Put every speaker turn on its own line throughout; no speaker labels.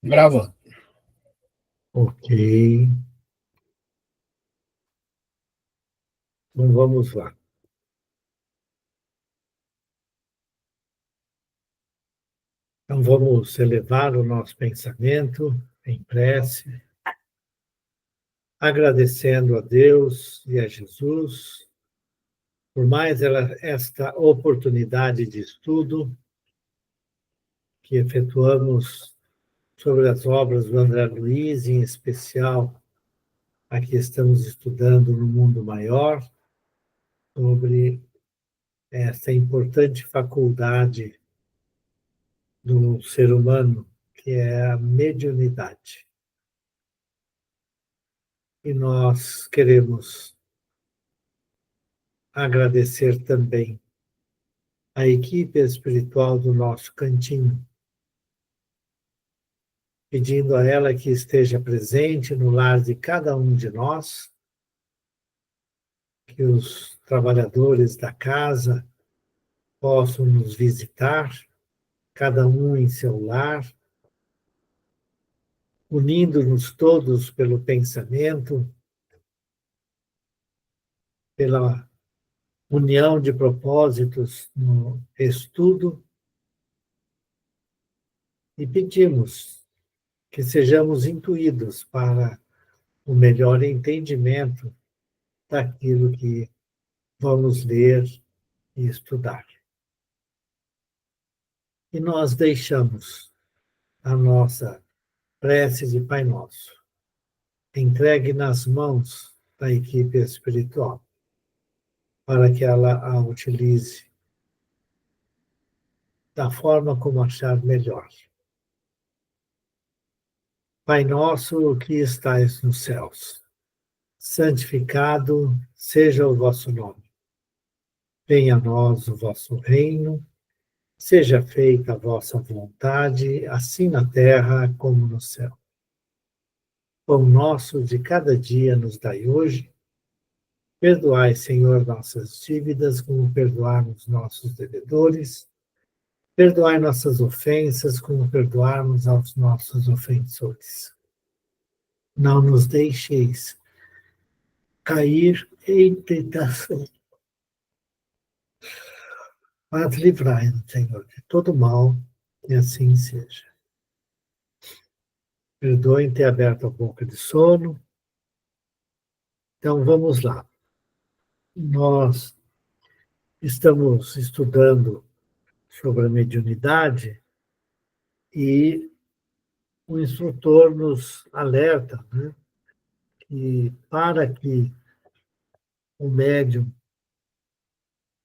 Grava.
Ok, então vamos lá. Então vamos elevar o nosso pensamento em prece, agradecendo a Deus e a Jesus por mais esta oportunidade de estudo que efetuamos sobre as obras do André Luiz, em especial a que estamos estudando no mundo maior, sobre essa importante faculdade do ser humano, que é a mediunidade. E nós queremos agradecer também a equipe espiritual do nosso cantinho, pedindo a ela que esteja presente no lar de cada um de nós, que os trabalhadores da casa possam nos visitar, cada um em seu lar, unindo-nos todos pelo pensamento, pela união de propósitos no estudo, e pedimos que sejamos intuídos para o melhor entendimento daquilo que vamos ler e estudar. E nós deixamos a nossa prece de Pai Nosso entregue nas mãos da equipe espiritual, para que ela a utilize da forma como achar melhor. Pai nosso que estais nos céus, santificado seja o vosso nome. Venha a nós o vosso reino, seja feita a vossa vontade, assim na terra como no céu. Pão nosso de cada dia nos dai hoje. Perdoai, Senhor, nossas dívidas, como perdoarmos nossos devedores. Perdoai nossas ofensas, como perdoarmos aos nossos ofensores. Não nos deixeis cair em tentação, mas livrai-nos, Senhor, de todo mal, e assim seja. Perdoem ter aberto a boca de sono. Então, vamos lá. Nós estamos estudando sobre a mediunidade e o instrutor nos alerta, né, que para que o médium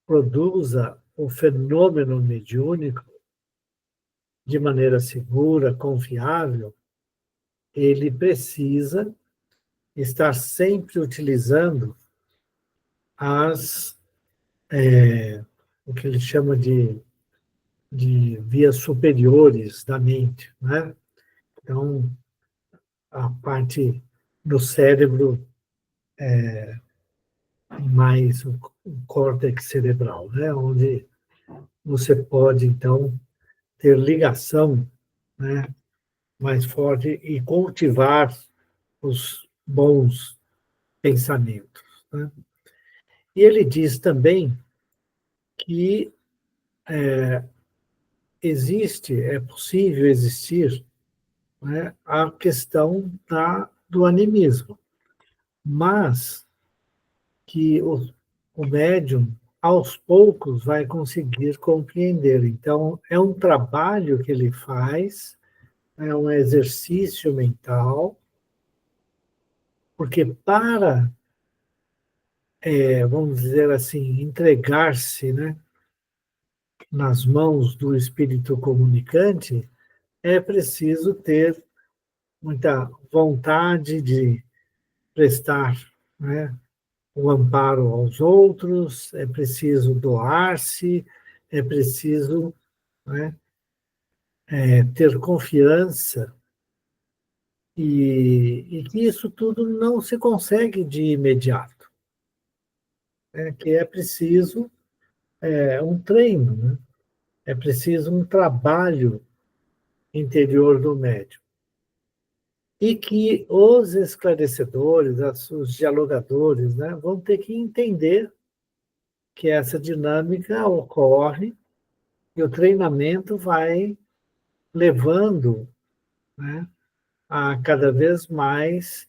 produza o fenômeno mediúnico de maneira segura, confiável, ele precisa estar sempre utilizando as, o que ele chama de vias superiores da mente, né? Então, a parte do cérebro mais o córtex cerebral, né? Onde você pode, então, ter ligação, né, mais forte e cultivar os bons pensamentos, né? E ele diz também que é possível existir, né, a questão do animismo, mas que o médium, aos poucos, vai conseguir compreender. Então, é um trabalho que ele faz, é um exercício mental, porque para, vamos dizer assim, entregar-se, né, nas mãos do espírito comunicante, é preciso ter muita vontade de prestar, né, o amparo aos outros, é preciso doar-se, é preciso, né, ter confiança, e que isso tudo não se consegue de imediato, né, que é preciso um treino, né, é preciso um trabalho interior do médium. e que os esclarecedores, os dialogadores, né, vão ter que entender que essa dinâmica ocorre e o treinamento vai levando, né, a cada vez mais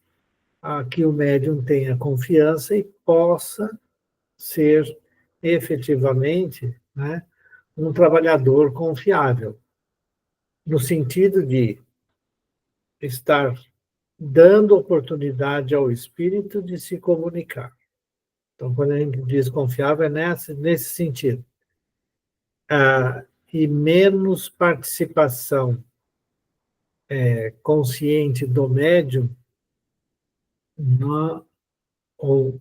a que o médium tenha confiança e possa ser efetivamente, né, um trabalhador confiável, no sentido de estar dando oportunidade ao espírito de se comunicar. Então, quando a gente diz confiável, é nesse sentido. E menos participação consciente do médium na, ou,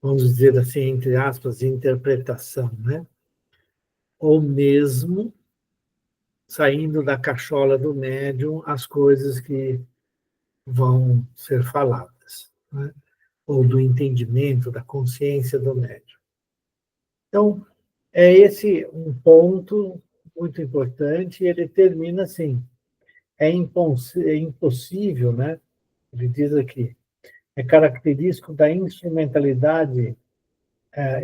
vamos dizer assim, entre aspas, interpretação, né? Ou mesmo saindo da cachola do médium as coisas que vão ser faladas, né? Ou do entendimento, da consciência do médium. Então, é esse um ponto muito importante, e ele termina assim, é impossível, né? Ele diz aqui, é característico da instrumentalidade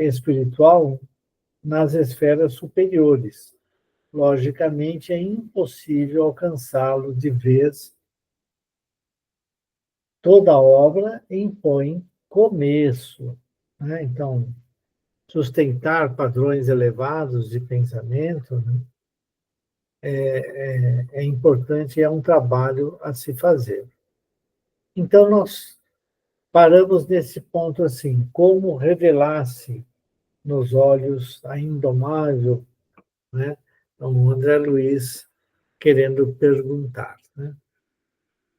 espiritual nas esferas superiores. Logicamente, é impossível alcançá-lo de vez. Toda obra impõe começo, né? Então, sustentar padrões elevados de pensamento, né, é importante, é um trabalho a se fazer. Então, nós paramos nesse ponto assim, como revelar-se nos olhos a indomável, né? Então, o André Luiz querendo perguntar, né?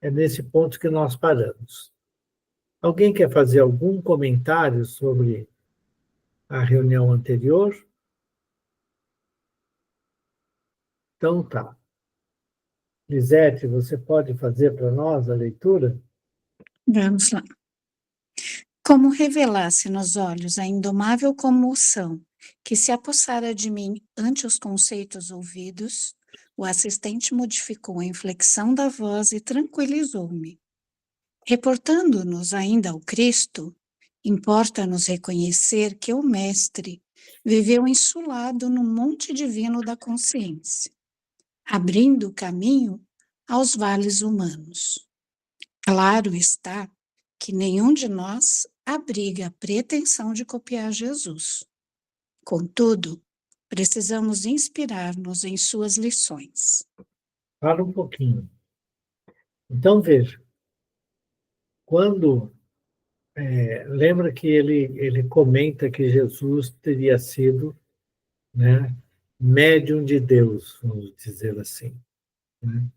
É nesse ponto que nós paramos. Alguém quer fazer algum comentário sobre a reunião anterior? Então tá. Lisete, você pode fazer para nós a leitura?
Vamos lá. Como revelasse nos olhos a indomável comoção que se apossara de mim ante os conceitos ouvidos, o assistente modificou a inflexão da voz e tranquilizou-me. Reportando-nos ainda ao Cristo, importa-nos reconhecer que o Mestre viveu insulado no monte divino da consciência, abrindo caminho aos vales humanos. Claro está que nenhum de nós abriga a pretensão de copiar Jesus. Contudo, precisamos inspirar-nos em suas lições.
Fala um pouquinho. Então, veja, quando lembra que ele comenta que Jesus teria sido, né, médium de Deus, vamos dizer assim, né?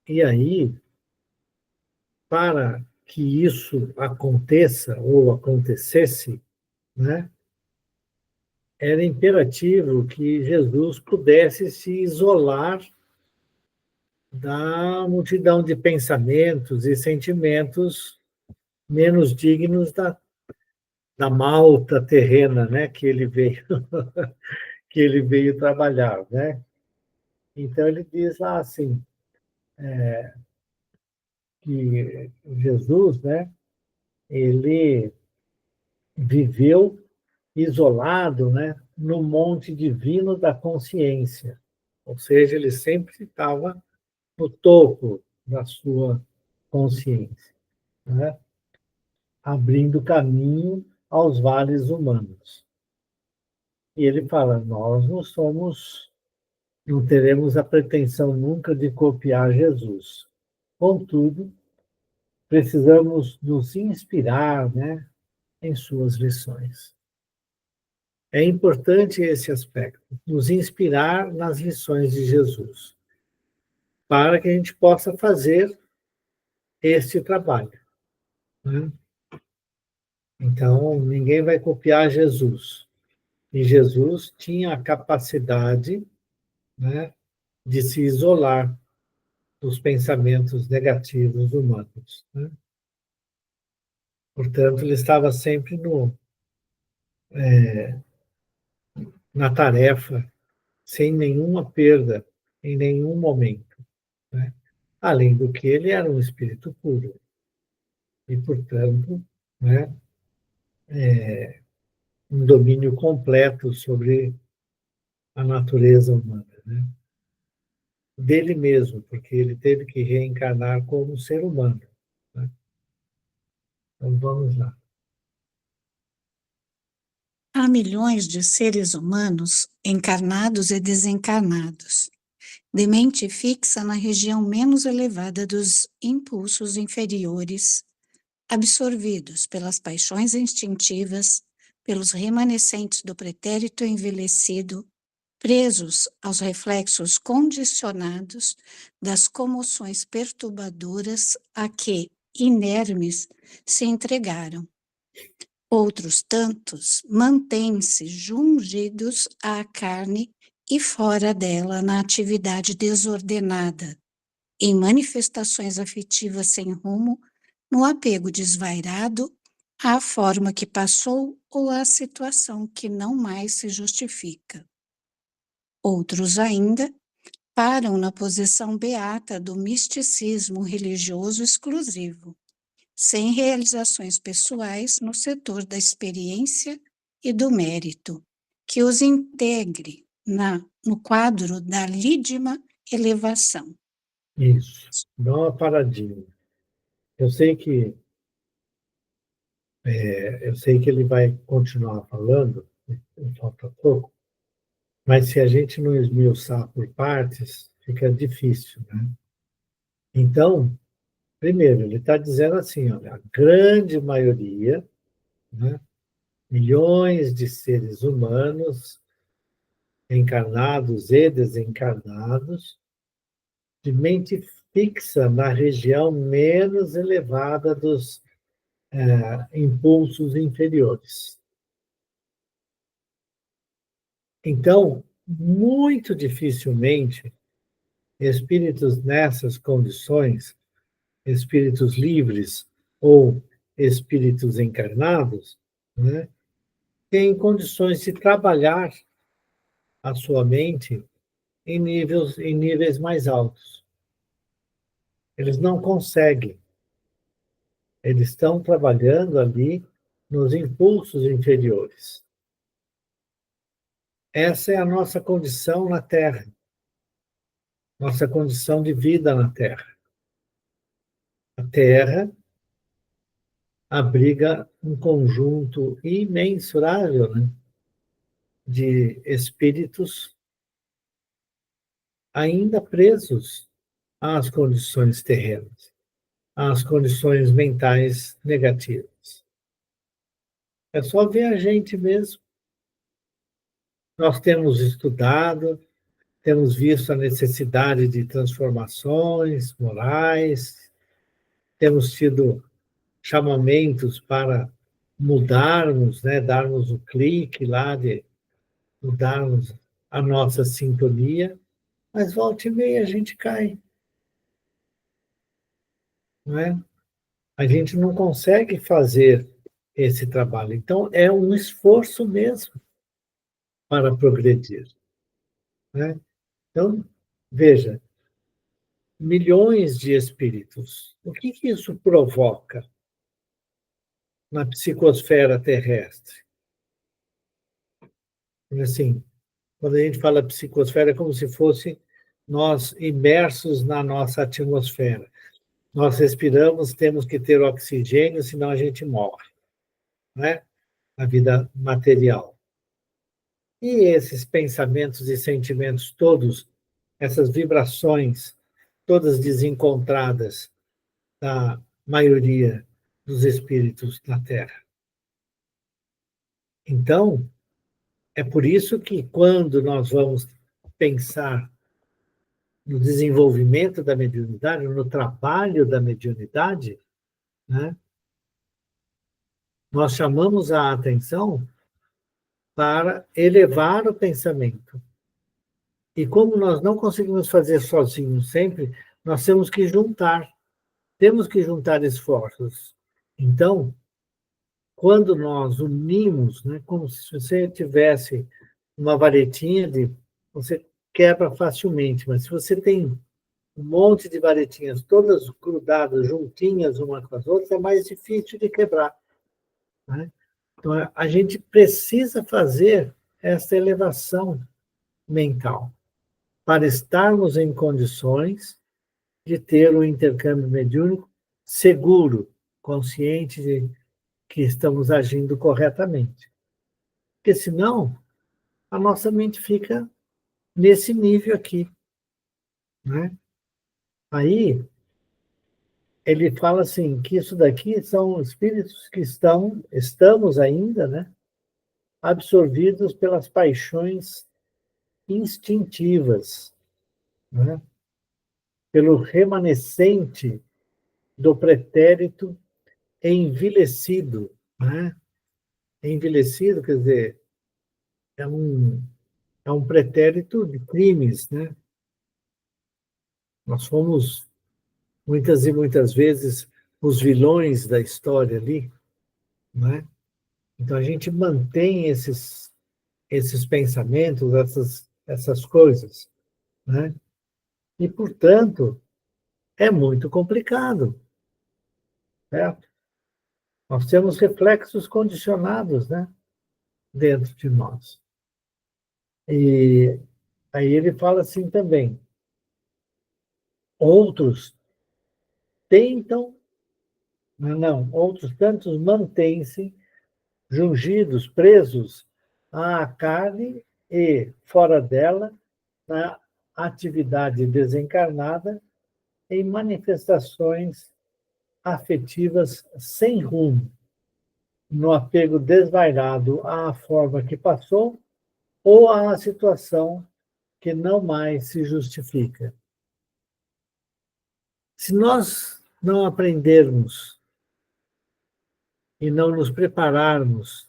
E aí, para que isso aconteça ou acontecesse, né, era imperativo que Jesus pudesse se isolar da multidão de pensamentos e sentimentos menos dignos da malta terrena, né, que ele veio trabalhar, né? Então ele diz lá assim que Jesus, né, ele viveu isolado, né, no monte divino da consciência, ou seja, ele sempre estava no topo da sua consciência, né, abrindo caminho aos vales humanos. E ele fala: nós não teremos a pretensão nunca de copiar Jesus. Contudo, precisamos nos inspirar, né, em suas lições. É importante esse aspecto, nos inspirar nas lições de Jesus, para que a gente possa fazer este trabalho, né? Então, ninguém vai copiar Jesus. E Jesus tinha a capacidade, né, de se isolar dos pensamentos negativos humanos, né? Portanto, ele estava sempre na tarefa, sem nenhuma perda, em nenhum momento. né? Além do que ele era um espírito puro e, portanto, né, um domínio completo sobre a natureza humana, né? Dele mesmo, porque ele teve que reencarnar como um ser humano, né? Então vamos lá.
Há milhões de seres humanos encarnados e desencarnados, de mente fixa na região menos elevada dos impulsos inferiores, absorvidos pelas paixões instintivas, pelos remanescentes do pretérito envelhecido, presos aos reflexos condicionados das comoções perturbadoras a que, inermes, se entregaram. Outros tantos mantêm-se jungidos à carne e fora dela na atividade desordenada, em manifestações afetivas sem rumo, no apego desvairado à forma que passou ou à situação que não mais se justifica. Outros ainda param na posição beata do misticismo religioso exclusivo, sem realizações pessoais no setor da experiência e do mérito, que os integre no quadro da lídima elevação.
Isso. Dá uma paradinha. Eu sei que ele vai continuar falando, falta pouco, mas se a gente não esmiuçar por partes, fica difícil, né? Então, primeiro, ele está dizendo assim, olha, a grande maioria, né, milhões de seres humanos, encarnados e desencarnados, de mente fixa na região menos elevada dos impulsos inferiores. Então, muito dificilmente, espíritos nessas condições, espíritos livres ou espíritos encarnados, né, têm condições de trabalhar a sua mente em níveis mais altos. Eles não conseguem. Eles estão trabalhando ali nos impulsos inferiores. Essa é a nossa condição na Terra, nossa condição de vida na Terra. A Terra abriga um conjunto imensurável, né, de espíritos ainda presos às condições terrenas, às condições mentais negativas. É só ver a gente mesmo. Nós temos estudado, temos visto a necessidade de transformações morais, temos tido chamamentos para mudarmos, né, darmos o clique lá de mudarmos a nossa sintonia, mas volta e meia a gente cai, não é? A gente não consegue fazer esse trabalho. Então, é um esforço mesmo para progredir, né? Então, veja, milhões de espíritos. O que isso provoca na psicosfera terrestre? Assim, quando a gente fala psicosfera, é como se fosse nós imersos na nossa atmosfera. Nós respiramos, temos que ter oxigênio, senão a gente morre, né? A vida material. E esses pensamentos e sentimentos todos, essas vibrações, todas desencontradas da maioria dos espíritos na Terra. Então, é por isso que quando nós vamos pensar no desenvolvimento da mediunidade, no trabalho da mediunidade, né, nós chamamos a atenção para elevar o pensamento. E como nós não conseguimos fazer sozinhos sempre, nós temos que juntar esforços. Então, quando nós unimos, né, como se você tivesse uma varetinha você quebra facilmente, mas se você tem um monte de varetinhas, todas grudadas, juntinhas uma com as outras, é mais difícil de quebrar, né? Então, a gente precisa fazer essa elevação mental para estarmos em condições de ter um intercâmbio mediúnico seguro, consciente de que estamos agindo corretamente. Porque senão, a nossa mente fica nesse nível aqui, né? Aí, ele fala assim, que isso daqui são espíritos que estamos ainda, né, absorvidos pelas paixões instintivas, né, pelo remanescente do pretérito envelhecido, né? Envelhecido, quer dizer, é um pretérito de crimes, né? Nós fomos, muitas e muitas vezes, os vilões da história ali, né? Então, a gente mantém esses pensamentos, essas coisas, né? E, portanto, é muito complicado, certo? Nós temos reflexos condicionados, né, dentro de nós. E aí ele fala assim também, outros tentam, não, outros tantos mantêm-se jungidos, presos à carne e, fora dela, na atividade desencarnada, em manifestações afetivas sem rumo, no apego desvairado à forma que passou ou à situação que não mais se justifica. Se nós não aprendermos e não nos prepararmos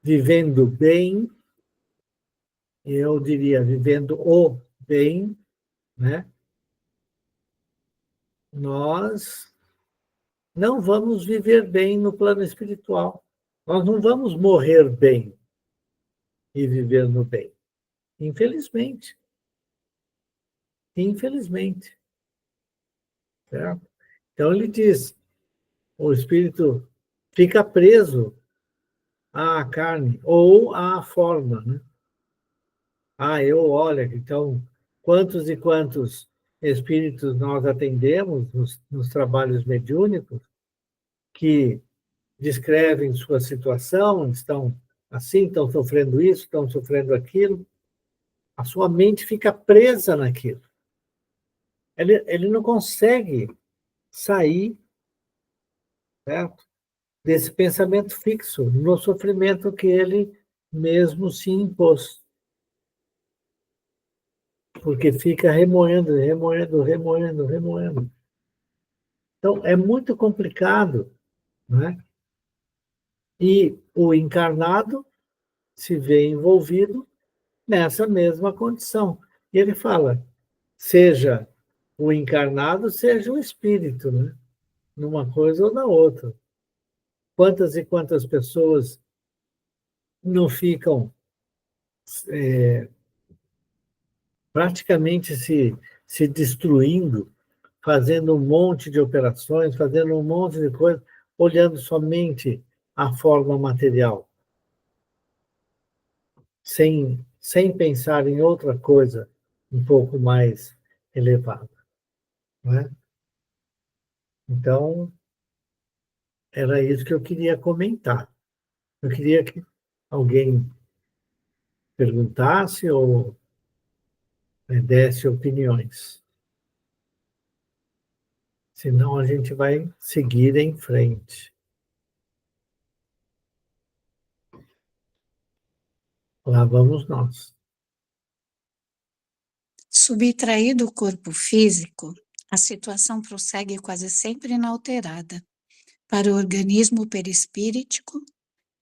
vivendo bem, eu diria vivendo o bem, né? Nós não vamos viver bem no plano espiritual. Nós não vamos morrer bem e viver no bem. Infelizmente. Infelizmente. Certo? Então ele diz, o espírito fica preso à carne ou à forma, né? Olha, então, quantos e quantos espíritos nós atendemos nos trabalhos mediúnicos que descrevem sua situação, estão assim, estão sofrendo isso, estão sofrendo aquilo, a sua mente fica presa naquilo. Ele não consegue sair, certo, desse pensamento fixo, no sofrimento que ele mesmo se impôs. Porque fica remoendo, remoendo, remoendo, remoendo. Então, é muito complicado, né? E o encarnado se vê envolvido nessa mesma condição. E ele fala, seja o encarnado, seja o espírito, né? Numa coisa ou na outra. Quantas e quantas pessoas não ficam praticamente se destruindo, fazendo um monte de operações, fazendo um monte de coisas, olhando somente a forma material, sem pensar em outra coisa um pouco mais elevada, né? Então, era isso que eu queria comentar. Eu queria que alguém perguntasse ou desse opiniões. Senão a gente vai seguir em frente. Lá vamos nós.
Subtraído o corpo físico, a situação prossegue quase sempre inalterada. Para o organismo perispíritico,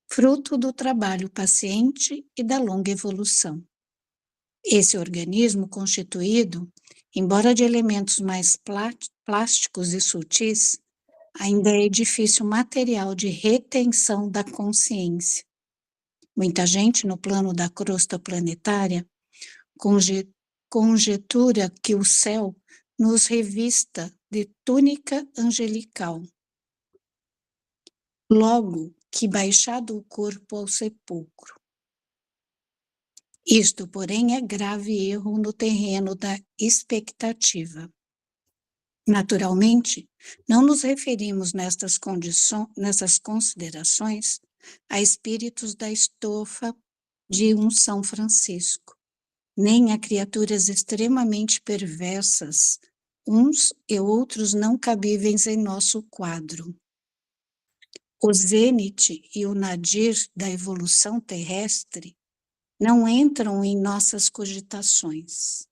fruto do trabalho paciente e da longa evolução. Esse organismo constituído, embora de elementos mais plásticos e sutis, ainda é edifício material de retenção da consciência. Muita gente no plano da crosta planetária conjetura que o céu nos revista de túnica angelical. Logo que baixado o corpo ao sepulcro. Isto, porém, é grave erro no terreno da expectativa. Naturalmente, não nos referimos nessas considerações a espíritos da estofa de um São Francisco, nem a criaturas extremamente perversas, uns e outros não cabíveis em nosso quadro. O zênite e o nadir da evolução terrestre não entram em nossas cogitações.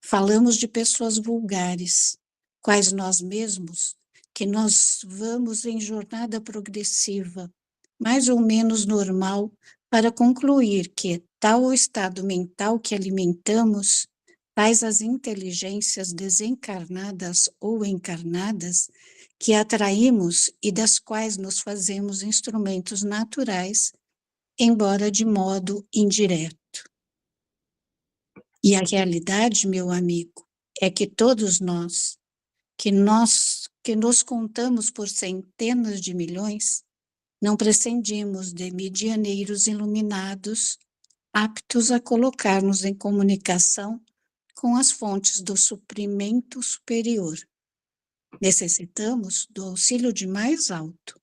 Falamos de pessoas vulgares, quais nós mesmos, que nós vamos em jornada progressiva, mais ou menos normal, para concluir que tal o estado mental que alimentamos, tais as inteligências desencarnadas ou encarnadas que atraímos e das quais nos fazemos instrumentos naturais, embora de modo indireto. E a realidade, meu amigo, é que todos nós que nos contamos por centenas de milhões, não prescindimos de medianeiros iluminados, aptos a colocar-nos em comunicação com as fontes do suprimento superior. Necessitamos do auxílio de mais alto.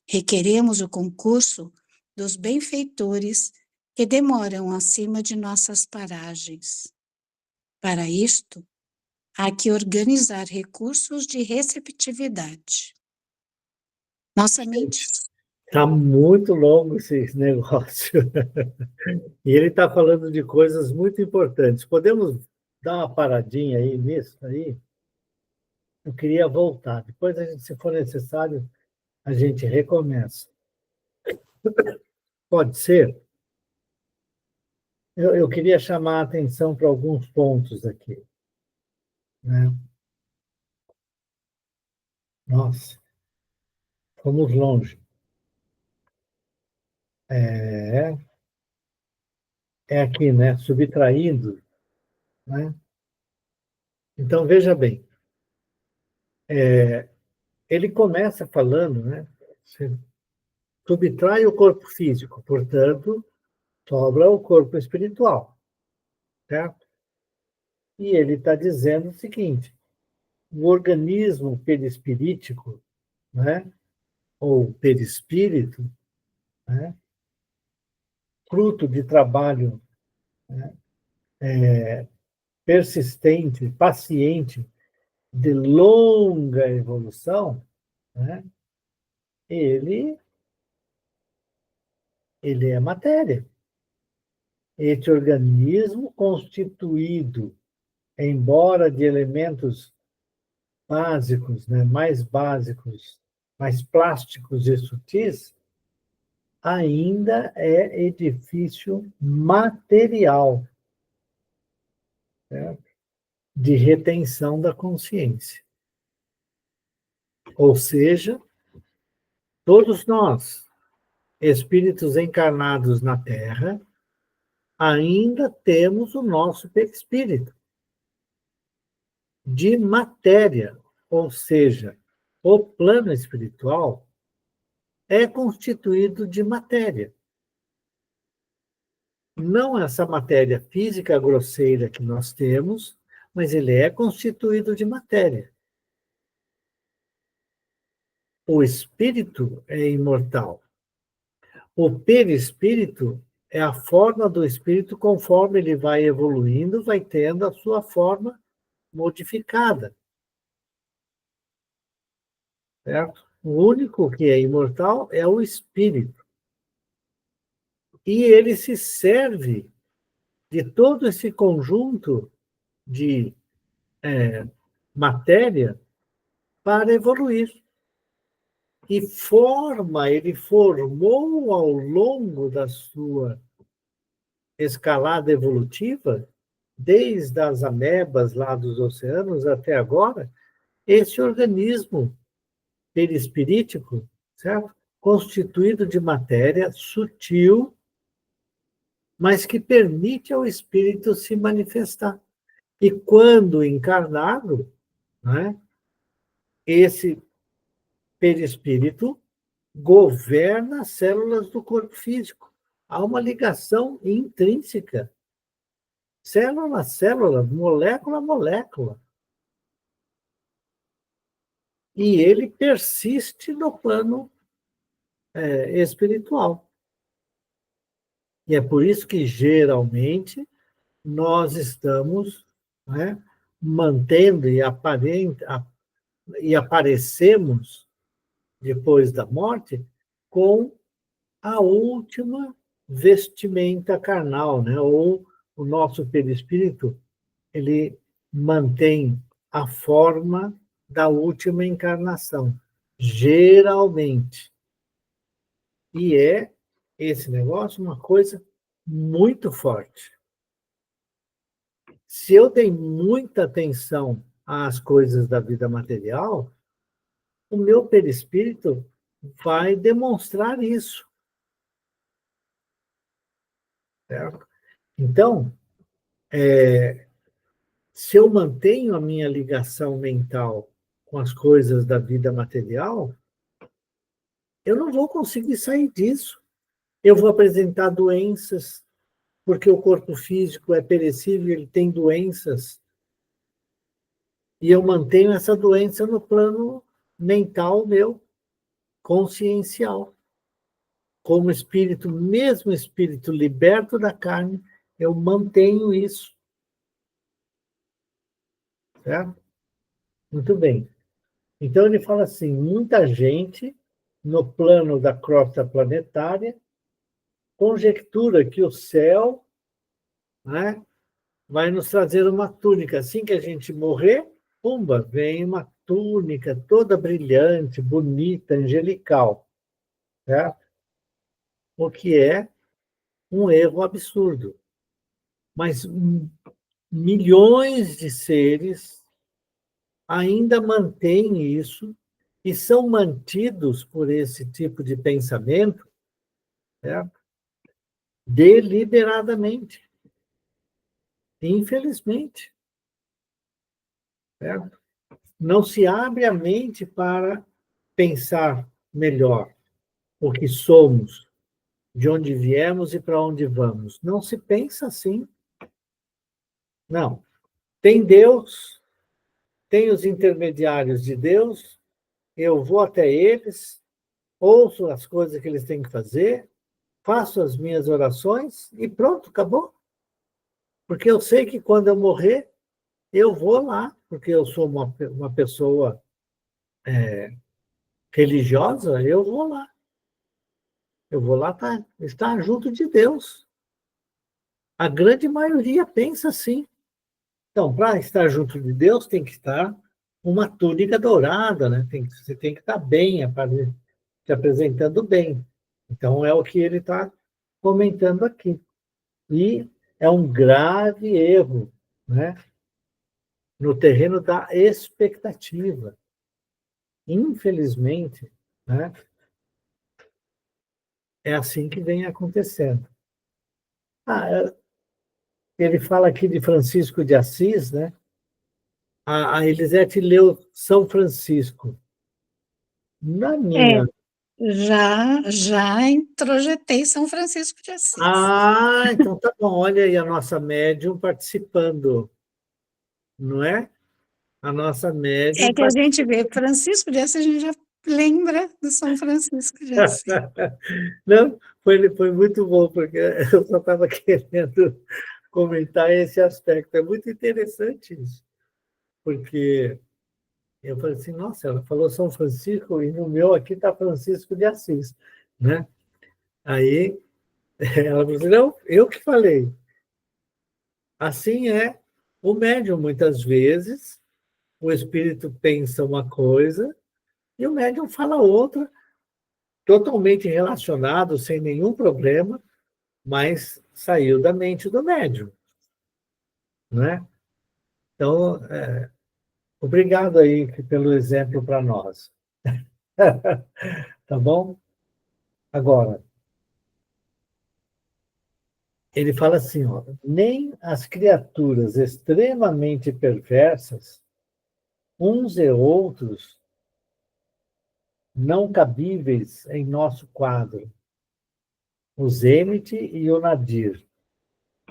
Requeremos o concurso dos benfeitores que demoram acima de nossas paragens. Para isto, há que organizar recursos de receptividade. Nossa mente...
Está muito longo esse negócio. E ele está falando de coisas muito importantes. Podemos dar uma paradinha aí nisso aí? Eu queria voltar. Depois, se for necessário, a gente recomeça. Pode ser? Eu queria chamar a atenção para alguns pontos aqui, né? Nossa, fomos longe. É aqui, né? Subtraindo, né? Então, veja bem. Ele começa falando, né? Subtrai o corpo físico, portanto, sobra o corpo espiritual, certo? E ele está dizendo o seguinte: o organismo perispirítico, né? Ou perispírito, né? Fruto de trabalho, né? Persistente, paciente, de longa evolução, né? Ele é matéria. Este organismo constituído, embora de elementos básicos, né, mais básicos, mais plásticos e sutis, ainda é edifício material, certo? De retenção da consciência. Ou seja, todos nós, espíritos encarnados na Terra, ainda temos o nosso perispírito de matéria, ou seja, o plano espiritual é constituído de matéria. Não essa matéria física grosseira que nós temos, mas ele é constituído de matéria. O espírito é imortal. O perispírito é a forma do espírito conforme ele vai evoluindo, vai tendo a sua forma modificada. Certo? O único que é imortal é o espírito. E ele se serve de todo esse conjunto de matéria para evoluir. E ele formou ao longo da sua escalada evolutiva, desde as amebas lá dos oceanos até agora, esse organismo perispirítico, certo? Constituído de matéria sutil, mas que permite ao espírito se manifestar. E quando encarnado, né, esse perispírito governa as células do corpo físico. Há uma ligação intrínseca, célula a célula, molécula a molécula. E ele persiste no plano espiritual. E é por isso que, geralmente, nós estamos, né, mantendo e aparecemos, depois da morte, com a última vestimenta carnal, né? Ou o nosso perispírito, ele mantém a forma da última encarnação, geralmente. E é esse negócio uma coisa muito forte. Se eu dei muita atenção às coisas da vida material, o meu perispírito vai demonstrar isso. Certo? Então, se eu mantenho a minha ligação mental com as coisas da vida material, eu não vou conseguir sair disso. Eu vou apresentar doenças, porque o corpo físico é perecível, ele tem doenças, e eu mantenho essa doença no plano mental meu, consciencial. Como espírito, mesmo espírito liberto da carne, eu mantenho isso. Certo? Muito bem. Então ele fala assim, muita gente, no plano da crota planetária, conjectura que o céu, né, vai nos trazer uma túnica. Assim que a gente morrer, pumba, vem uma túnica toda brilhante, bonita, angelical. Certo? O que é um erro absurdo. Mas milhões de seres ainda mantêm isso e são mantidos por esse tipo de pensamento, certo? Deliberadamente, infelizmente. Certo? Não se abre a mente para pensar melhor o que somos, de onde viemos e para onde vamos. Não se pensa assim. Não. Tem Deus, tem os intermediários de Deus, eu vou até eles, ouço as coisas que eles têm que fazer, faço as minhas orações e pronto, acabou. Porque eu sei que quando eu morrer, eu vou lá, porque eu sou uma pessoa religiosa, eu vou lá. Eu vou lá estar junto de Deus. A grande maioria pensa assim. Então, para estar junto de Deus, tem que estar uma túnica dourada, né? Você tem que estar bem, se apresentando bem. Então, é o que ele está comentando aqui. E é um grave erro, né? No terreno da expectativa. Infelizmente, né? É assim que vem acontecendo. Ah, ele fala aqui de Francisco de Assis, né? A Elisete leu São Francisco. Na
É,
minha.
já introjetei São Francisco de Assis.
Ah, então tá bom. Olha aí a nossa médium participando, não é? A nossa
É
médium
que a gente vê Francisco de Assis, a gente já lembra do São Francisco de Assis.
Não, foi muito bom, porque eu só estava querendo comentar esse aspecto. É muito interessante isso, porque eu falei assim, nossa, ela falou São Francisco e no meu aqui está Francisco de Assis, né? Aí ela falou assim, não, eu que falei. Assim é o médium, muitas vezes, o espírito pensa uma coisa e o médium fala outra, totalmente relacionado, sem nenhum problema, mas saiu da mente do médium, né? Então, obrigado aí pelo exemplo para nós. Tá bom? Agora, ele fala assim, ó, nem as criaturas extremamente perversas, uns e outros, não cabíveis em nosso quadro, o Zenit e o Nadir.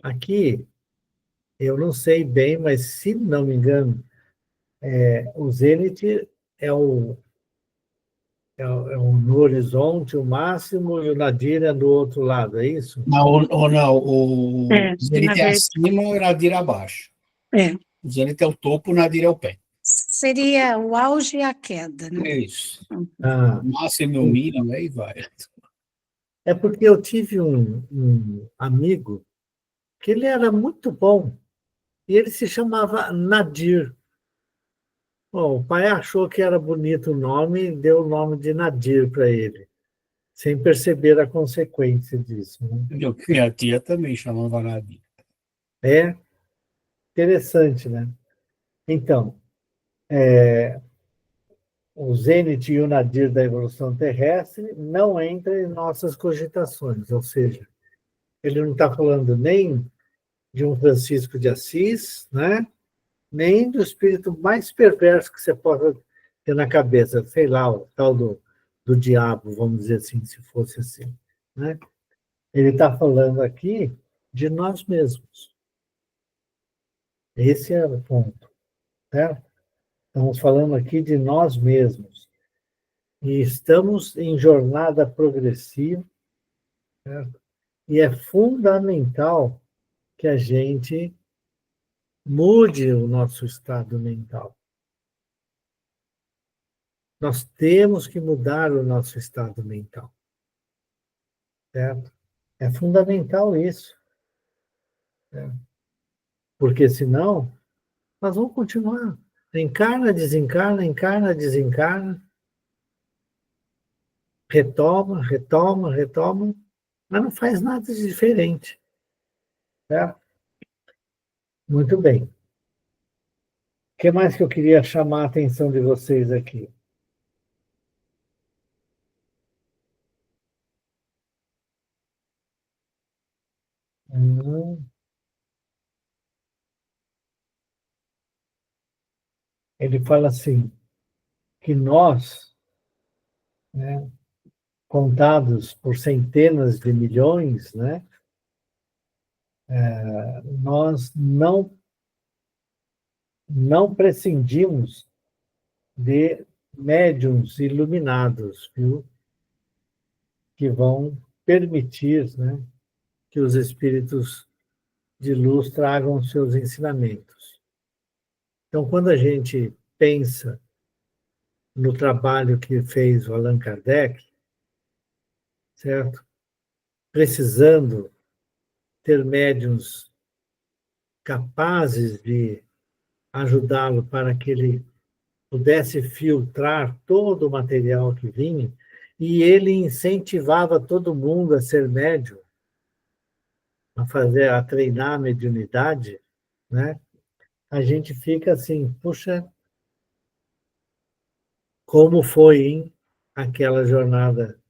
Aqui, eu não sei bem, mas se não me engano, o Zenit é no horizonte, o máximo, e o Nadir é do outro lado, é isso?
Não, ou não, o
na
Zenit é
verdade,
acima e o Nadir abaixo.
é.
O Zenit é o topo, o Nadir é o pé.
Seria o auge e a queda, né?
É isso.
Ah,
O máximo e o mínimo, aí vai.
é porque eu tive um amigo que ele era muito bom, e ele se chamava Nadir. Bom, o pai achou que era bonito o nome e deu o nome de Nadir para ele, sem perceber a consequência disso, né?
Minha tia também chamava Nadir.
É interessante, né? Então, o Zenit e o Nadir da evolução terrestre não entram em nossas cogitações, ou seja, ele não está falando nem de um Francisco de Assis, né? Nem do espírito mais perverso que você possa ter na cabeça, sei lá, o tal do diabo, vamos dizer assim, se fosse assim, né? Ele está falando aqui de nós mesmos. Esse é o ponto, certo? Estamos falando aqui de nós mesmos. E estamos em jornada progressiva, certo? E é fundamental que a gente mude o nosso estado mental. Nós temos que mudar o nosso estado mental, certo? É fundamental isso, certo? Porque senão nós vamos continuar. Encarna, desencarna, retoma, retoma, retoma, mas não faz nada de diferente, certo? Muito bem. O que mais que eu queria chamar a atenção de vocês aqui? Hum, Ele fala assim, que nós, né, contados por centenas de milhões, né, nós não prescindimos de médiuns iluminados, viu? Que vão permitir, né, que os espíritos de luz tragam seus ensinamentos. Então, quando a gente pensa no trabalho que fez o Allan Kardec, certo? Precisando ter médiuns capazes de ajudá-lo para que ele pudesse filtrar todo o material que vinha, e ele incentivava todo mundo a ser médium, a treinar a mediunidade, né? A gente fica assim, puxa, como foi, hein, aquela jornada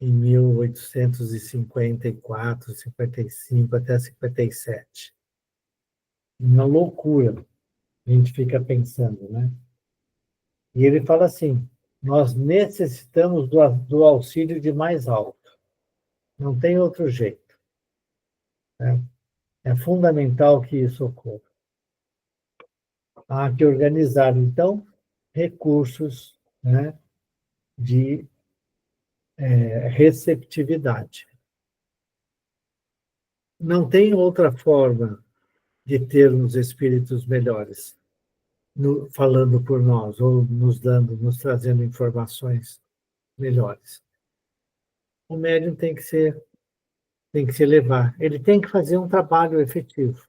em 1854, 55 até 57. Uma loucura, a gente fica pensando, né? E ele fala assim, nós necessitamos do auxílio de mais alto, não tem outro jeito, né? É fundamental que isso ocorra. Há que organizar, então, recursos, né, de receptividade. Não tem outra forma de termos espíritos melhores, falando por nós, ou nos trazendo informações melhores. O médium tem que se elevar, ele tem que fazer um trabalho efetivo.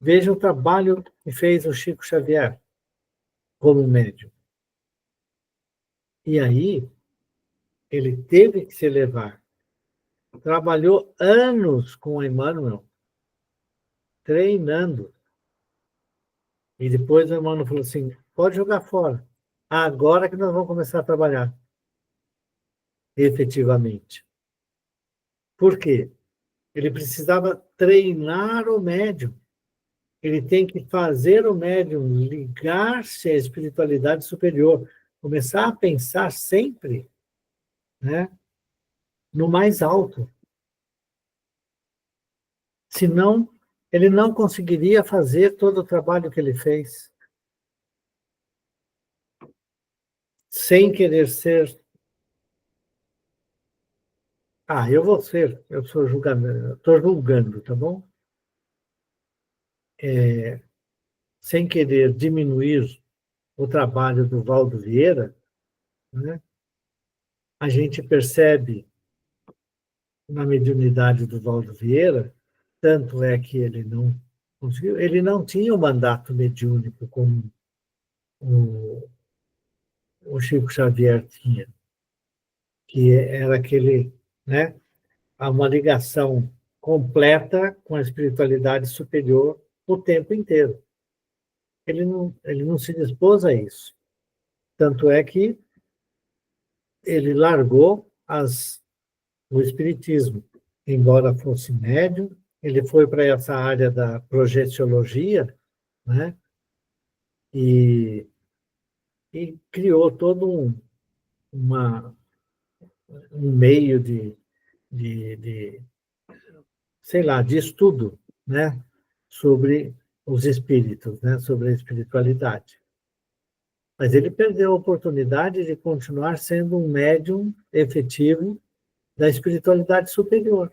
Veja o trabalho que fez o Chico Xavier como médium. E aí, ele teve que se elevar. Trabalhou anos com o Emmanuel, treinando. E depois o Emmanuel falou assim, pode jogar fora. Agora que nós vamos começar a trabalhar, efetivamente. Por quê? Ele precisava treinar o médium. Ele tem que fazer o médium ligar-se à espiritualidade superior, começar a pensar sempre, né, no mais alto. Senão, ele não conseguiria fazer todo o trabalho que ele fez. Sem querer ser. Eu sou julgamento, estou julgando, tá bom? Sem querer diminuir o trabalho do Valdo Vieira, né, a gente percebe na mediunidade do Valdo Vieira, tanto é que ele não conseguiu, ele não tinha o mandato mediúnico como o Chico Xavier tinha, que era aquele, né, uma ligação completa com a espiritualidade superior o tempo inteiro. Ele não se dispôs a isso. Tanto é que ele largou o espiritismo. Embora fosse médium, ele foi para essa área da projeciologia, né? E criou todo um meio de, sei lá, de estudo, né? Sobre os espíritos, né? Sobre a espiritualidade. Mas ele perdeu a oportunidade de continuar sendo um médium efetivo da espiritualidade superior.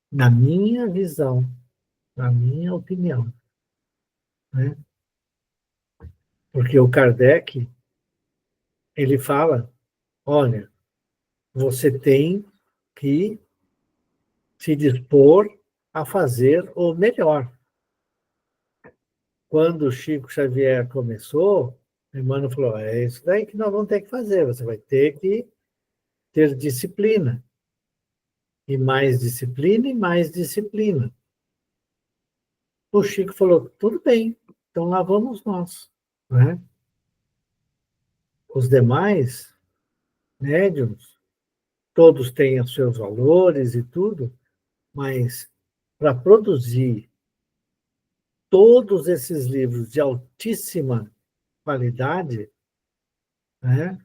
Na minha visão, na minha opinião, né? Porque o Kardec, ele fala, olha, você tem que se dispor a fazer o melhor. Quando o Chico Xavier começou, o Emmanuel falou, é isso daí que nós vamos ter que fazer, você vai ter que ter disciplina. E mais disciplina e mais disciplina. O Chico falou, tudo bem, então lá vamos nós. Né? Os demais médiums, todos têm os seus valores e tudo, mas para produzir todos esses livros de altíssima qualidade, né,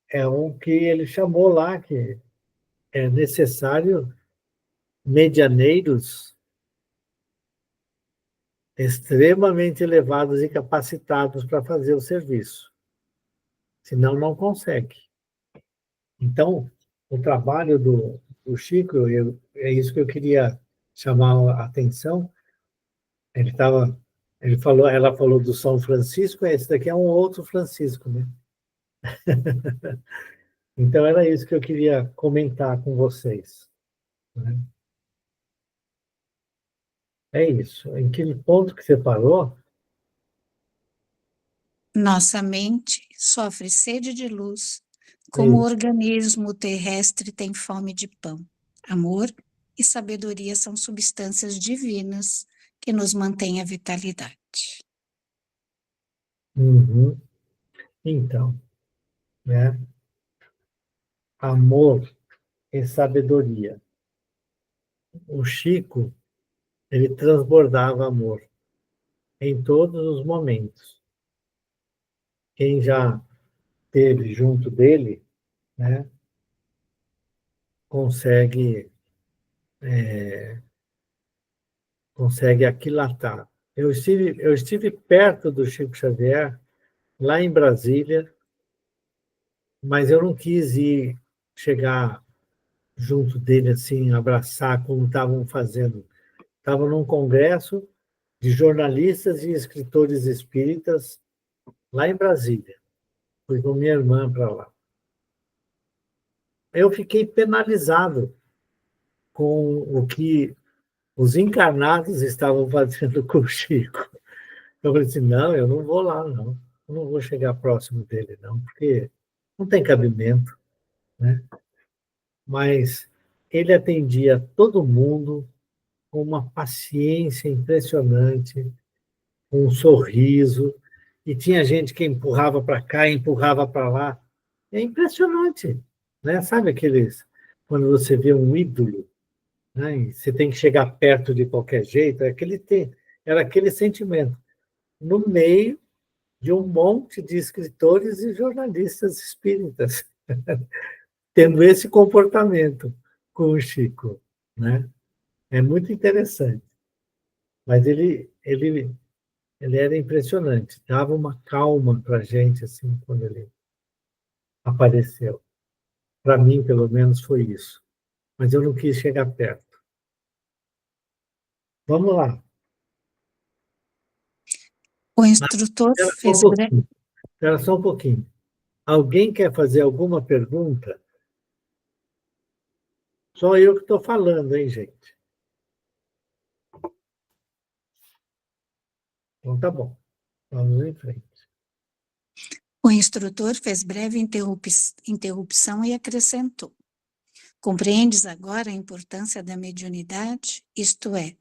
é o que ele chamou lá, que é necessário medianeiros extremamente elevados e capacitados para fazer o serviço. Senão, não consegue. Então, o trabalho do Chico, é isso que eu queria chamar a atenção. Ela falou do São Francisco, esse daqui é um outro Francisco, né? Então, era isso que eu queria comentar com vocês. Né? É isso. Em que ponto que você parou?
Nossa mente sofre sede de luz, como o
Isso.
organismo terrestre tem fome de pão. Amor e sabedoria são substâncias divinas que nos mantêm a vitalidade.
Uhum. Então, né? Amor e sabedoria. O Chico, ele transbordava amor em todos os momentos. Quem já esteve junto dele, né, consegue aquilatar. Eu estive perto do Chico Xavier, lá em Brasília, mas eu não quis chegar junto dele assim, abraçar como estavam fazendo. Estava num congresso de jornalistas e escritores espíritas lá em Brasília. Fui com minha irmã para lá. Eu fiquei penalizado com o que os encarnados estavam fazendo com o Chico. Eu falei assim, não, eu não vou lá, não. Eu não vou chegar próximo dele, não, porque não tem cabimento, né? Mas ele atendia todo mundo com uma paciência impressionante, com um sorriso, e tinha gente que empurrava para cá, empurrava para lá. É impressionante, né? Sabe aqueles quando você vê um ídolo, né, e você tem que chegar perto de qualquer jeito, era aquele sentimento, no meio de um monte de escritores e jornalistas espíritas, tendo esse comportamento com o Chico, né? É muito interessante. Mas ele era impressionante, dava uma calma para a gente assim, quando ele apareceu. Para mim, pelo menos, foi isso. Mas eu não quis chegar perto. Vamos lá.
O instrutor
Espera só um
fez breve.
pouquinho. Espera só um pouquinho. Alguém quer fazer alguma pergunta? Só eu que estou falando, hein, gente? Então tá bom. Vamos em frente.
O instrutor fez breve interrupção e acrescentou: compreendes agora a importância da mediunidade, isto é,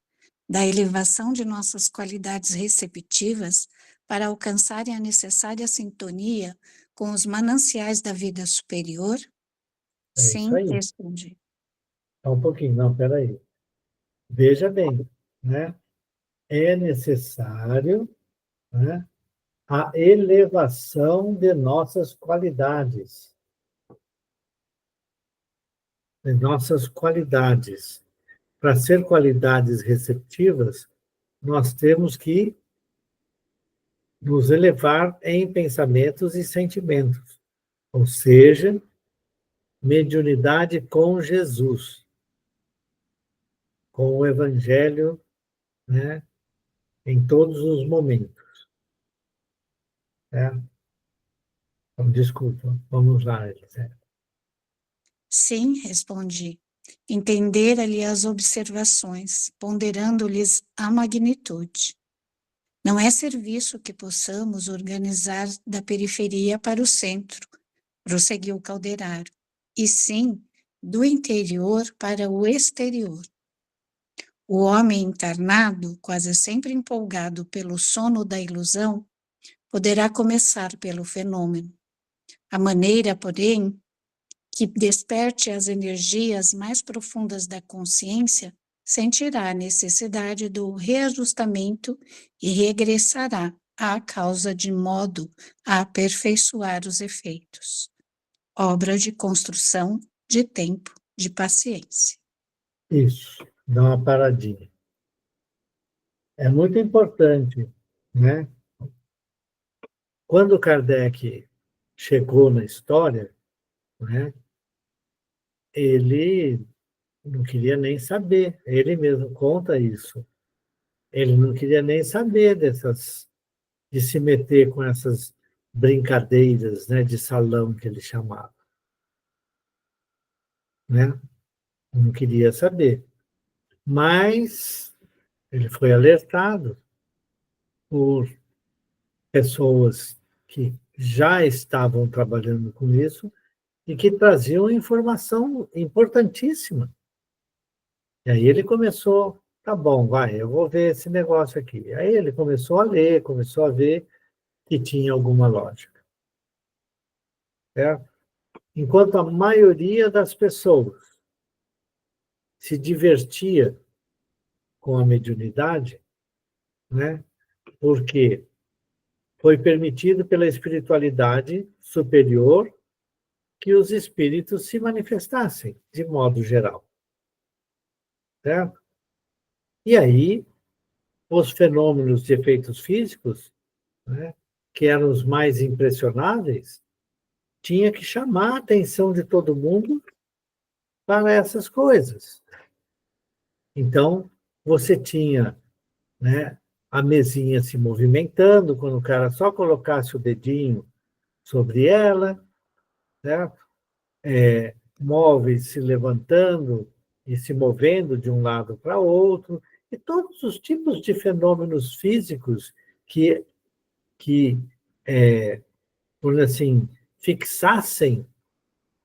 da elevação de nossas qualidades receptivas para alcançarem a necessária sintonia com os mananciais da vida superior?
É isso
Sim,
aí.
respondi.
Só um pouquinho. Não, espera aí. Veja bem, né? É necessário, né, a elevação de nossas qualidades. De nossas qualidades. Para ser qualidades receptivas, nós temos que nos elevar em pensamentos e sentimentos, ou seja, mediunidade com Jesus, com o Evangelho, né, em todos os momentos. Né? Então, desculpa, vamos lá, Elisete.
Sim, respondi. Entender-lhe as observações, ponderando-lhes a magnitude. Não é serviço que possamos organizar da periferia para o centro, prosseguiu Calderaro, e sim do interior para o exterior. O homem encarnado, quase sempre empolgado pelo sono da ilusão, poderá começar pelo fenômeno. A maneira, porém, que desperte as energias mais profundas da consciência, sentirá a necessidade do reajustamento e regressará à causa de modo a aperfeiçoar os efeitos. Obra de construção de tempo, de paciência.
Isso, dá uma paradinha. É muito importante, né? Quando Kardec chegou na história, né, ele não queria nem saber, ele mesmo conta isso. Ele não queria nem saber de se meter com essas brincadeiras, né, de salão que ele chamava, né? Não queria saber. Mas ele foi alertado por pessoas que já estavam trabalhando com isso e que traziam informação importantíssima. E aí ele começou, tá bom, vai, eu vou ver esse negócio aqui. Aí ele começou a ler, começou a ver que tinha alguma lógica. Certo? Enquanto a maioria das pessoas se divertia com a mediunidade, né? Porque foi permitido pela espiritualidade superior que os espíritos se manifestassem, de modo geral. Certo? E aí, os fenômenos de efeitos físicos, né, que eram os mais impressionáveis, tinha que chamar a atenção de todo mundo para essas coisas. Então, você tinha, né, a mesinha se movimentando, quando o cara só colocasse o dedinho sobre ela, certo? Móveis se levantando e se movendo de um lado para outro, e todos os tipos de fenômenos físicos que por assim, fixassem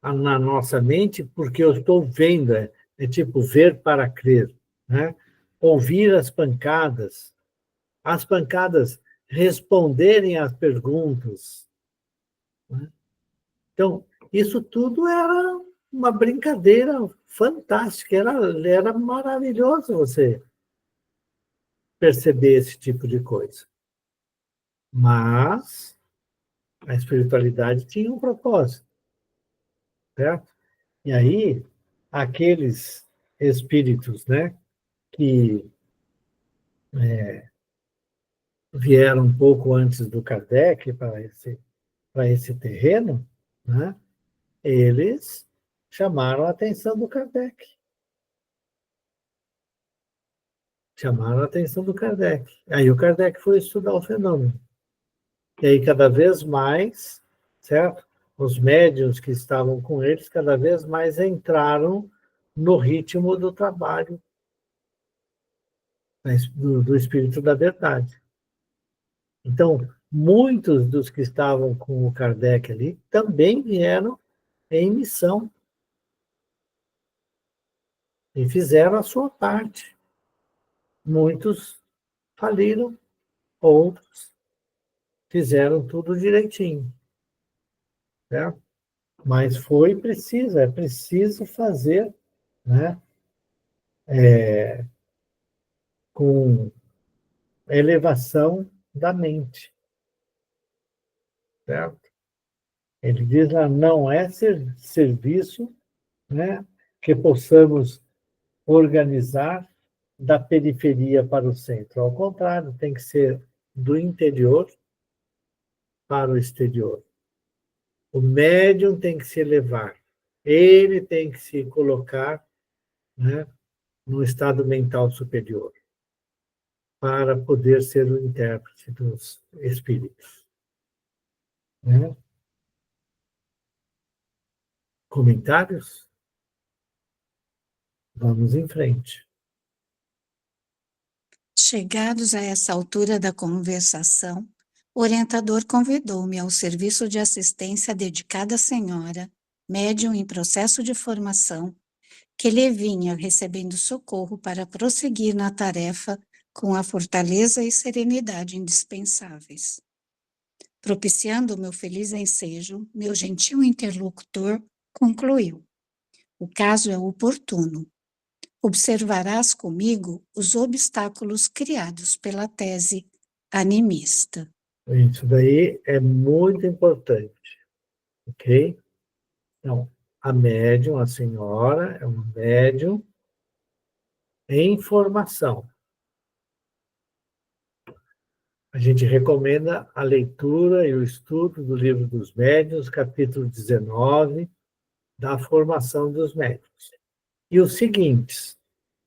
na nossa mente, porque eu estou vendo, é tipo ver para crer, né? Ouvir as pancadas responderem às perguntas, né? Então, isso tudo era uma brincadeira fantástica, era maravilhoso você perceber esse tipo de coisa. Mas a espiritualidade tinha um propósito, certo? E aí, aqueles espíritos, né, que vieram um pouco antes do Kardec para esse terreno, né, eles chamaram a atenção do Kardec. Chamaram a atenção do Kardec. Aí o Kardec foi estudar o fenômeno. E aí, cada vez mais, certo? Os médiuns que estavam com eles, cada vez mais entraram no ritmo do trabalho do Espírito da Verdade. Então, muitos dos que estavam com o Kardec ali também vieram em missão e fizeram a sua parte. Muitos faliram, outros fizeram tudo direitinho, certo? Mas é preciso fazer, né, com elevação da mente, certo? Ele diz lá, não é serviço, né, que possamos organizar da periferia para o centro. Ao contrário, tem que ser do interior para o exterior. O médium tem que se elevar, ele tem que se colocar, né, no estado mental superior, para poder ser o intérprete dos espíritos. Né? Comentários? Vamos em frente.
Chegados a essa altura da conversação, o orientador convidou-me ao serviço de assistência dedicada à senhora, médium em processo de formação, que lhe vinha recebendo socorro para prosseguir na tarefa com a fortaleza e serenidade indispensáveis. Propiciando o meu feliz ensejo, meu gentil interlocutor concluiu: o caso é oportuno. Observarás comigo os obstáculos criados pela tese animista.
Isso daí é muito importante, ok? Então, a médium, a senhora, é um médium em formação. A gente recomenda a leitura e o estudo do Livro dos Médiuns, capítulo 19, da formação dos médiuns. E os seguintes,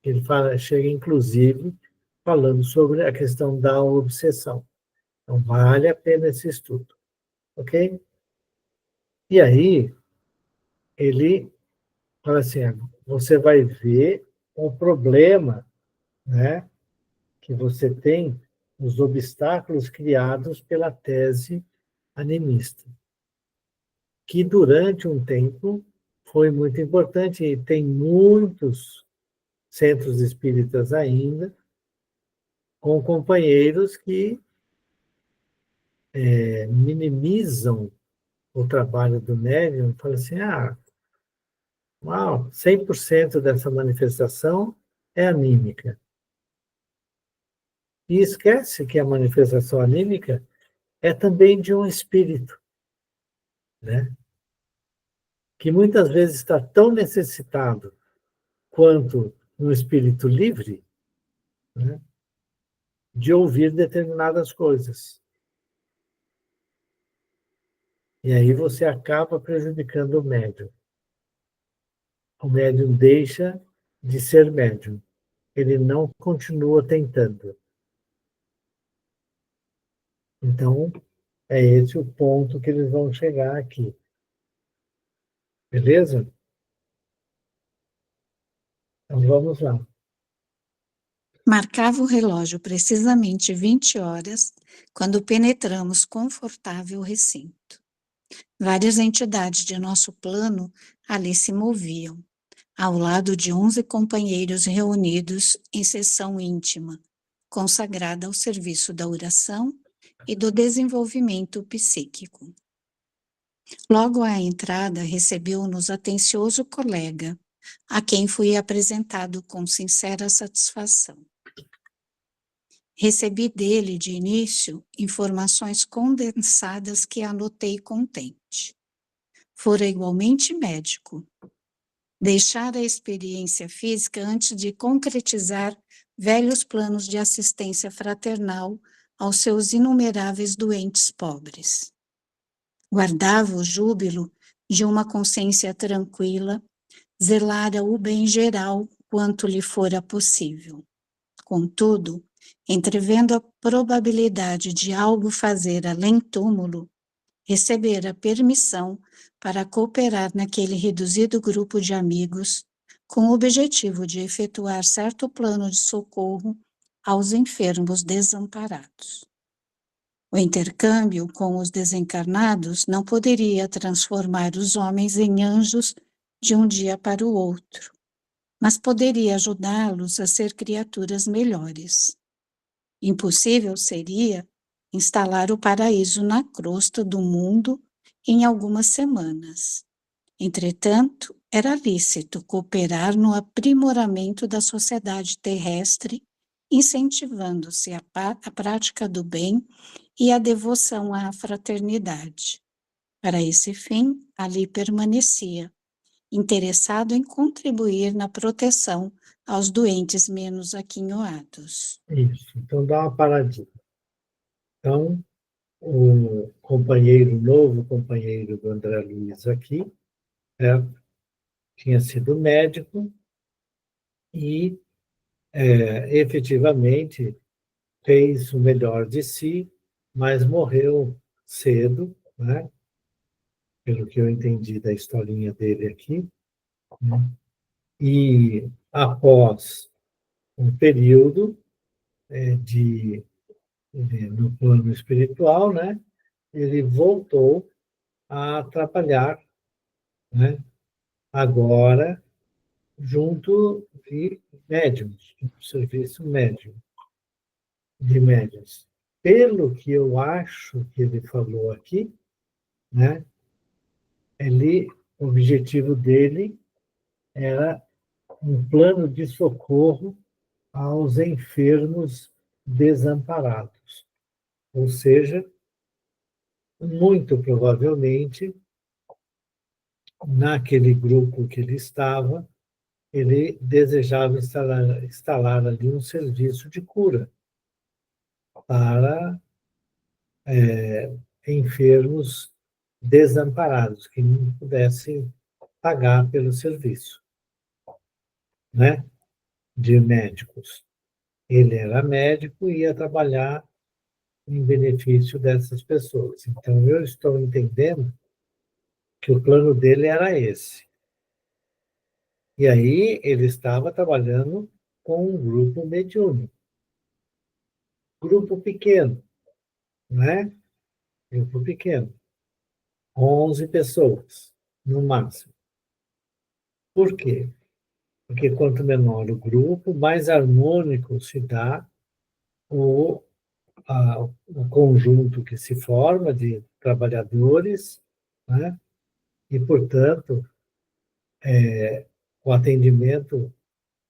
ele chega inclusive falando sobre a questão da obsessão. Então, vale a pena esse estudo, ok? E aí, ele fala assim, você vai ver o problema, né, que você tem, os obstáculos criados pela tese animista, que durante um tempo foi muito importante e tem muitos centros espíritas ainda com companheiros que minimizam o trabalho do médium, falam assim, uau, 100% dessa manifestação é anímica. E esquece que a manifestação anímica é também de um espírito, né? Que muitas vezes está tão necessitado quanto um espírito livre, né, de ouvir determinadas coisas. E aí você acaba prejudicando o médium. O médium deixa de ser médium. Ele não continua tentando. Então, é esse o ponto que eles vão chegar aqui. Beleza? Então, vamos lá.
Marcava o relógio precisamente 20 horas, quando penetramos confortável recinto. Várias entidades de nosso plano ali se moviam, ao lado de 11 companheiros reunidos em sessão íntima, consagrada ao serviço da oração e do desenvolvimento psíquico. Logo à entrada, recebeu-nos atencioso colega, a quem fui apresentado com sincera satisfação. Recebi dele, de início, informações condensadas que anotei contente. Fora igualmente médico. Deixara a experiência física antes de concretizar velhos planos de assistência fraternal aos seus inumeráveis doentes pobres. Guardava o júbilo de uma consciência tranquila, zelara o bem geral quanto lhe fora possível. Contudo, entrevendo a probabilidade de algo fazer além túmulo, recebera permissão para cooperar naquele reduzido grupo de amigos, com o objetivo de efetuar certo plano de socorro aos enfermos desamparados. O intercâmbio com os desencarnados não poderia transformar os homens em anjos de um dia para o outro, mas poderia ajudá-los a ser criaturas melhores. Impossível seria instalar o paraíso na crosta do mundo em algumas semanas. Entretanto, era lícito cooperar no aprimoramento da sociedade terrestre, incentivando-se a prática do bem e a devoção à fraternidade. Para esse fim, ali permanecia, interessado em contribuir na proteção aos doentes menos aquinhoados.
Isso. Então, dá uma paradinha. Então, o companheiro, novo companheiro do André Luiz aqui, tinha sido médico e, efetivamente, fez o melhor de si, mas morreu cedo, né? Pelo que eu entendi da historinha dele aqui. Né? E, após um período no plano espiritual, né? Ele voltou a trabalhar, né? Agora junto de médiums, do serviço médium, de médiums. Pelo que eu acho que ele falou aqui, né? O objetivo dele era um plano de socorro aos enfermos desamparados. Ou seja, muito provavelmente, naquele grupo que ele estava, ele desejava instalar ali um serviço de cura para enfermos desamparados, que não pudessem pagar pelo serviço, né, de médicos. Ele era médico e ia trabalhar em benefício dessas pessoas. Então, eu estou entendendo que o plano dele era esse. E aí, ele estava trabalhando com um grupo mediúnico. Grupo pequeno, né? Grupo pequeno. 11 pessoas, no máximo. Por quê? Porque quanto menor o grupo, mais harmônico se dá o, o conjunto que se forma de trabalhadores, né? E, portanto, o atendimento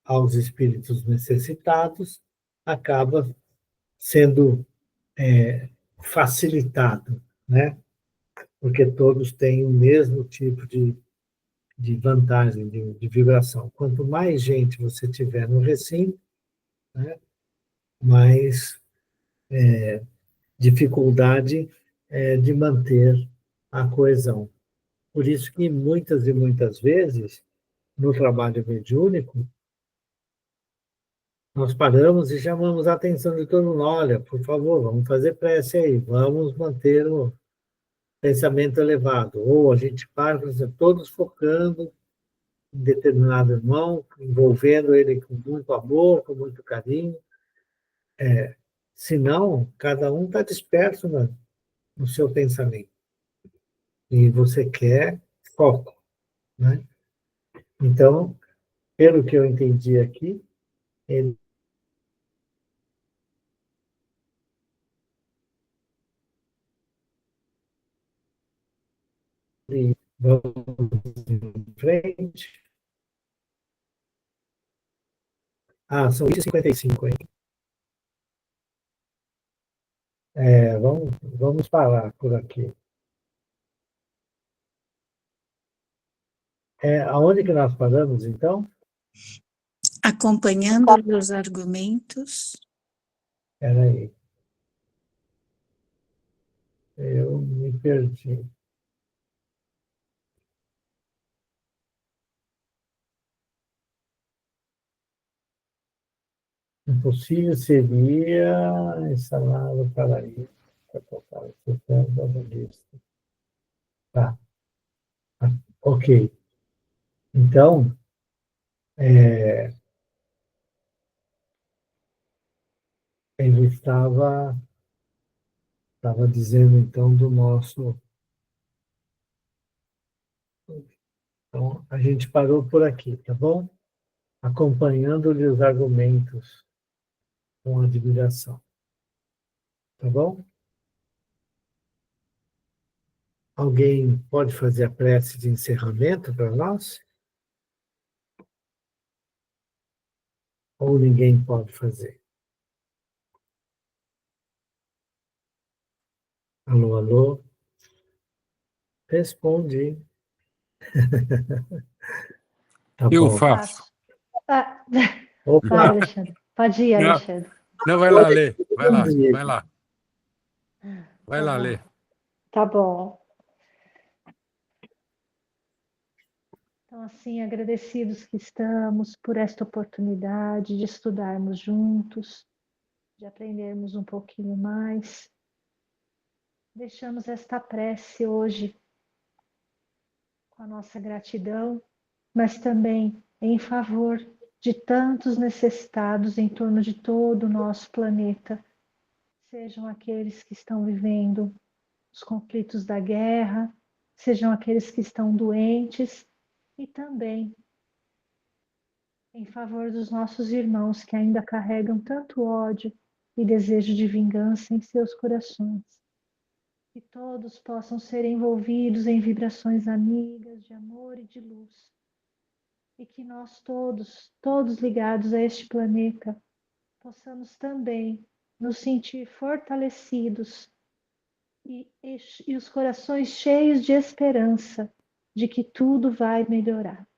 aos espíritos necessitados acaba sendo facilitado, né? Porque todos têm o mesmo tipo de vantagem, de vibração. Quanto mais gente você tiver no recinto, né, mais dificuldade de manter a coesão. Por isso que muitas e muitas vezes, no trabalho mediúnico, nós paramos e chamamos a atenção de todo mundo. Olha, por favor, vamos fazer prece aí, vamos manter o pensamento elevado. Ou a gente para, todos focando em determinado irmão, envolvendo ele com muito amor, com muito carinho. Senão, cada um está disperso no seu pensamento. E você quer foco, né? Então, pelo que eu entendi aqui, ele Vamos em frente. São 8h55, hein? Vamos parar por aqui. Aonde que nós paramos, então?
Acompanhando os argumentos.
Espera aí. Eu me perdi. Impossível seria instalar o paraíso para tocar o sistema da logística. Tá. Ok. Então, ele estava dizendo, então, do nosso... Então, a gente parou por aqui, tá bom? Acompanhando-lhe os argumentos com admiração. Tá bom? Alguém pode fazer a prece de encerramento para nós? Ou ninguém pode fazer? Alô, alô? Responde. Tá
Eu
bom.
faço.
Vai,
Opa,
Alexandre. Pode ir,
Não,
Alexandre.
não, vai lá, Lê. Vai lá,
Responde.
vai lá. Vai
Tá
lá,
bom.
Lê.
Tá bom. Então, assim, agradecidos que estamos por esta oportunidade de estudarmos juntos, de aprendermos um pouquinho mais. Deixamos esta prece hoje com a nossa gratidão, mas também em favor de tantos necessitados em torno de todo o nosso planeta, sejam aqueles que estão vivendo os conflitos da guerra, sejam aqueles que estão doentes e também em favor dos nossos irmãos que ainda carregam tanto ódio e desejo de vingança em seus corações. Que todos possam ser envolvidos em vibrações amigas, de amor e de luz. E que nós todos ligados a este planeta, possamos também nos sentir fortalecidos e os corações cheios de esperança de que tudo vai melhorar.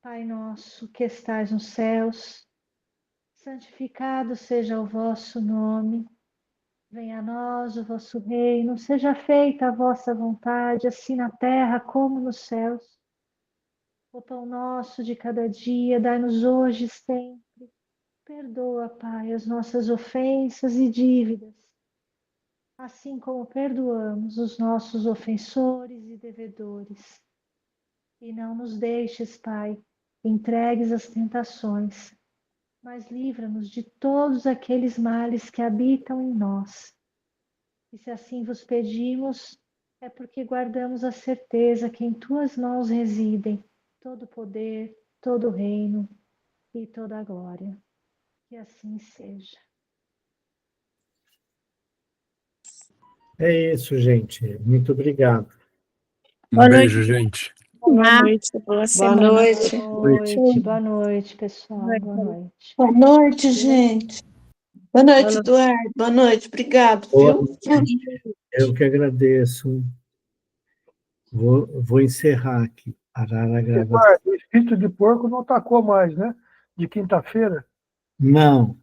Pai nosso que estais nos céus, santificado seja o vosso nome, venha a nós o vosso reino, seja feita a vossa vontade, assim na terra como nos céus. O pão nosso de cada dia, dai-nos hoje sempre. Perdoa, Pai, as nossas ofensas e dívidas, assim como perdoamos os nossos ofensores e devedores. E não nos deixes, Pai, entregues às tentações, mas livra-nos de todos aqueles males que habitam em nós. E se assim vos pedimos, é porque guardamos a certeza que em tuas mãos residem todo o poder, todo o reino e toda a glória. Que assim seja.
é isso, gente. Muito obrigado.
Um beijo, gente.
Boa noite, boa
Boa
semana.
boa noite, pessoal. Boa noite.
Boa noite, gente. Boa noite, Eduardo. Boa noite, obrigado,
Boa
viu?
Eu que agradeço. Vou encerrar aqui. Parar a gravação.
Eduardo, o espírito de porco não tacou mais, né? De quinta-feira.
Não.